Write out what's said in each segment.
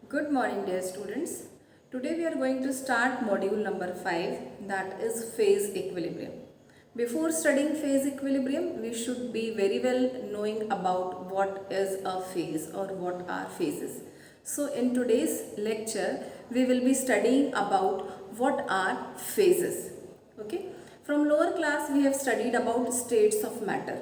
Good morning, dear students. Today we are going to start module number 5, that is phase equilibrium. Before studying phase equilibrium, we should be very well knowing about what is a phase or what are phases. So in today's lecture, we will be studying about what are phases. Okay. From lower class, we have studied about states of matter.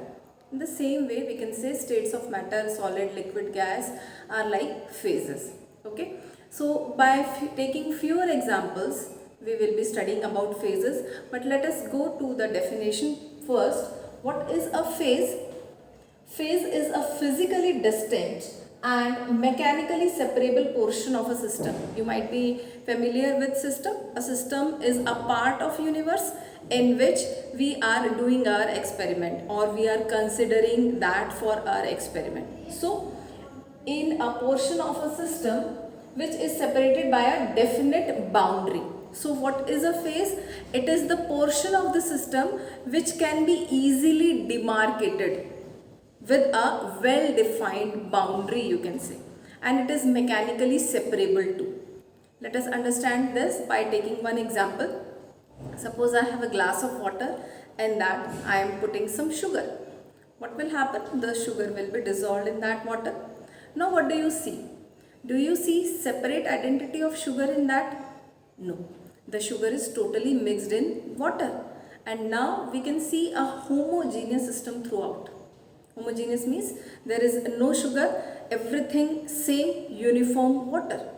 In the same way, we can say states of matter, solid, liquid, gas are like phases. Okay. So by taking fewer examples, we will be studying about phases. But let us go to the definition first. What is a phase? Phase is a physically distinct and mechanically separable portion of a system. You might be familiar with system. A system is a part of universe in which we are doing our experiment or we are considering that for our experiment. So, in a portion of a system which is separated by a definite boundary. So what is a phase? It is the portion of the system which can be easily demarcated with a well defined boundary, you can say, and it is mechanically separable too. Let us understand this by taking one example. Suppose I have a glass of water and that I am putting some sugar. What will happen? The sugar will be dissolved in that water. Now what do you see? Do you see separate identity of sugar in that? No. The sugar is totally mixed in water. And now we can see a homogeneous system throughout. Homogeneous means there is no sugar, everything same uniform water.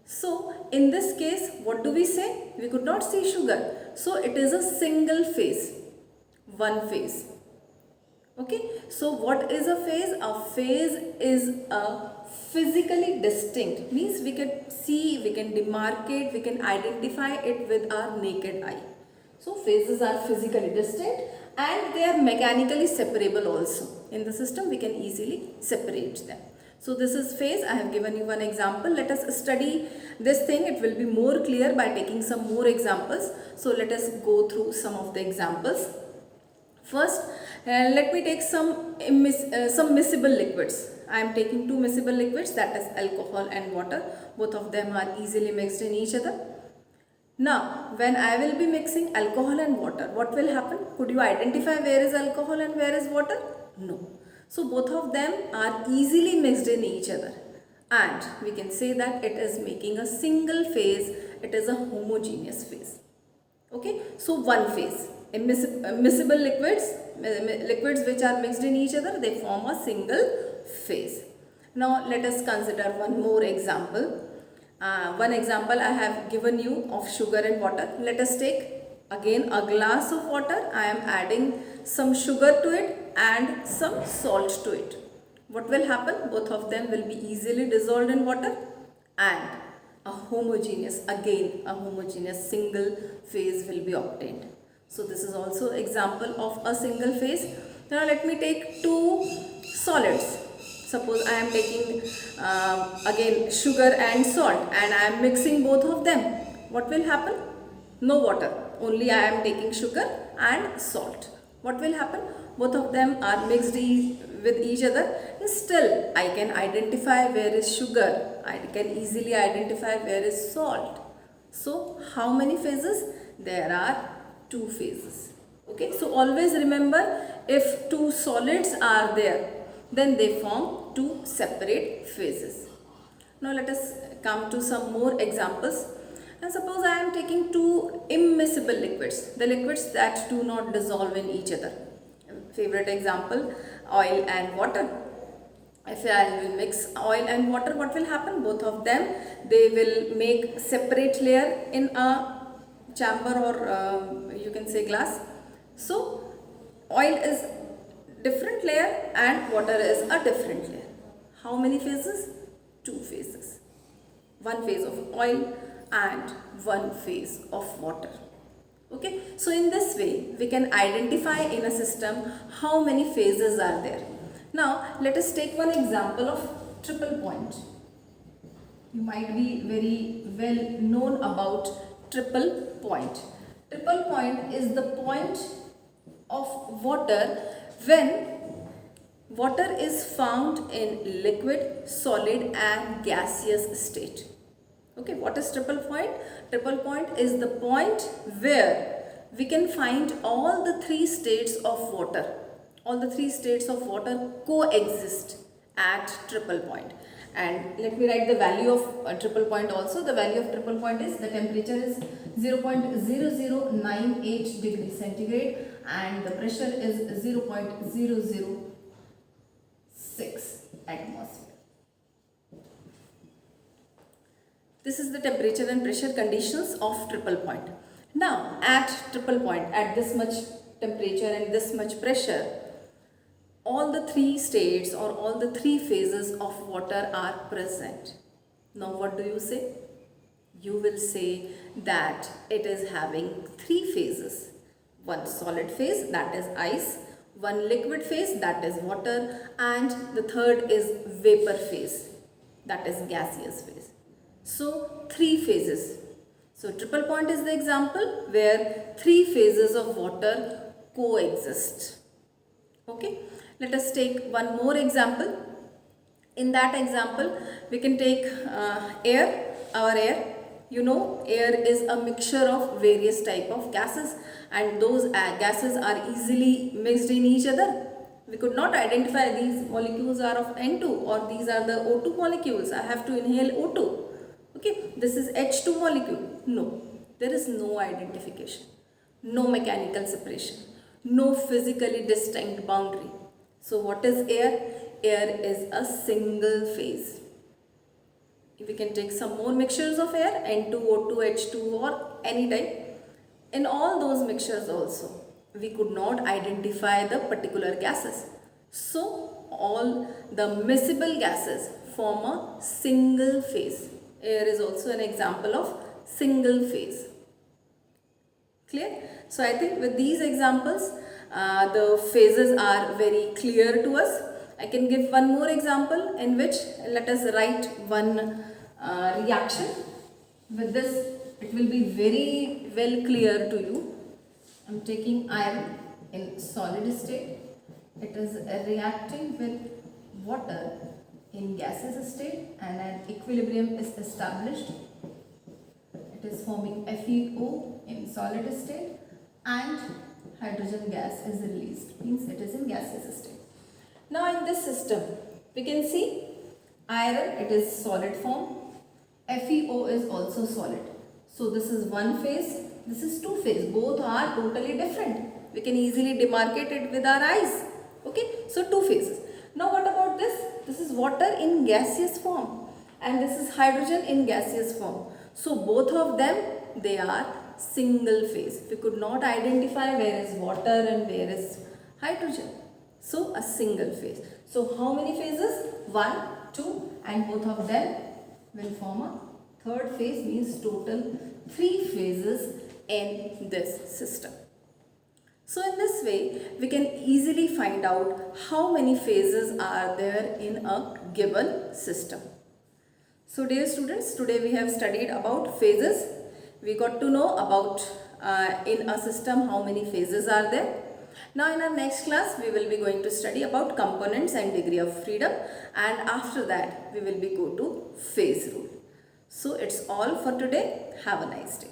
So in this case, what do we say? We could not see sugar. So it is a single phase, one phase. Okay, so what is a phase? A phase is a physically distinct, means we can see, we can demarcate, we can identify it with our naked eye. So phases are physically distinct and they are mechanically separable also. In the system we can easily separate them. So this is phase. I have given you one example. Let us study this thing. It will be more clear by taking some more examples. So let us go through some of the examples. First, let me take some miscible liquids. I am taking two miscible liquids, that is alcohol and water. Both of them are easily mixed in each other. Now, when I will be mixing alcohol and water, what will happen? Could you identify where is alcohol and where is water? No. So, both of them are easily mixed in each other. And we can say that it is making a single phase. It is a homogeneous phase. Okay. So, one phase. Miscible liquids which are mixed in each other, they form a single phase. Now, let us consider one more example. One example I have given you of sugar and water. Let us take again a glass of water. I am adding some sugar to it and some salt to it. What will happen? Both of them will be easily dissolved in water and a homogeneous single phase will be obtained. So this is also example of a single phase. Now let me take two solids. Suppose I am taking again sugar and salt and I am mixing both of them. What will happen? No water. Only I am taking sugar and salt. What will happen? Both of them are mixed with each other. Still, I can identify where is sugar. I can easily identify where is salt. So, how many phases? There are two phases. Okay. So, always remember, if two solids are there, then they form two separate phases. Now let us come to some more examples. And suppose I am taking two immiscible liquids, the liquids that do not dissolve in each other. Favorite example, oil and water. If I will mix oil and water, what will happen? Both of them, they will make separate layer in a chamber or you can say glass. So oil is different layer and water is a different layer. How many phases? Two phases. One phase of oil and one phase of water. Okay. So in this way we can identify in a system how many phases are there. Now let us take one example of triple point. You might be very well known about triple point. Triple point is the point of water when Water is found in liquid, solid and gaseous state. Okay, what is triple point? Triple point is the point where we can find all the three states of water. All the three states of water coexist at triple point. And let me write the value of triple point also. The value of triple point is, the temperature is 0.0098 degrees centigrade and the pressure is 0.006 atmosphere. This is the temperature and pressure conditions of triple point. Now at triple point, at this much temperature and this much pressure, all the three states or all the three phases of water are present. Now what do you say? You will say that it is having three phases. One solid phase, that is ice, one liquid phase, that is water, and the third is vapor phase, that is gaseous phase. So three phases. So triple point is the example where three phases of water coexist. Okay, let us take one more example. In that example, we can take air, our air. You know, air is a mixture of various type of gases and those gases are easily mixed in each other. We could not identify these molecules are of N2 or these are the O2 molecules. I have to inhale O2. Okay, this is H2 molecule. No, there is no identification, no mechanical separation, no physically distinct boundary. So what is air? Air is a single phase. We can take some more mixtures of air, N2, O2, H2 or any type. In all those mixtures also, we could not identify the particular gases. So all the miscible gases form a single phase. Air is also an example of single phase. Clear? So I think with these examples, the phases are very clear to us. I can give one more example in which let us write one reaction. With this, it will be very well clear to you. I am taking iron in solid state. It is reacting with water in gaseous state and an equilibrium is established. It is forming FeO in solid state and hydrogen gas is released, means it is in gaseous state. Now in this system, we can see iron, it is solid form, FeO is also solid. So this is one phase, this is two phase, both are totally different. We can easily demarcate it with our eyes. Okay, so two phases. Now what about this? This is water in gaseous form and this is hydrogen in gaseous form. So both of them, they are single phase. We could not identify where is water and where is hydrogen. So a single phase. So how many phases? 1, 2 and both of them will form a third phase, means total 3 phases in this system. So in this way, we can easily find out how many phases are there in a given system. So dear students, today we have studied about phases. We got to know about in a system how many phases are there. Now in our next class, we will be going to study about components and degree of freedom, and after that we will be go to phase rule. So it's all for today. Have a nice day.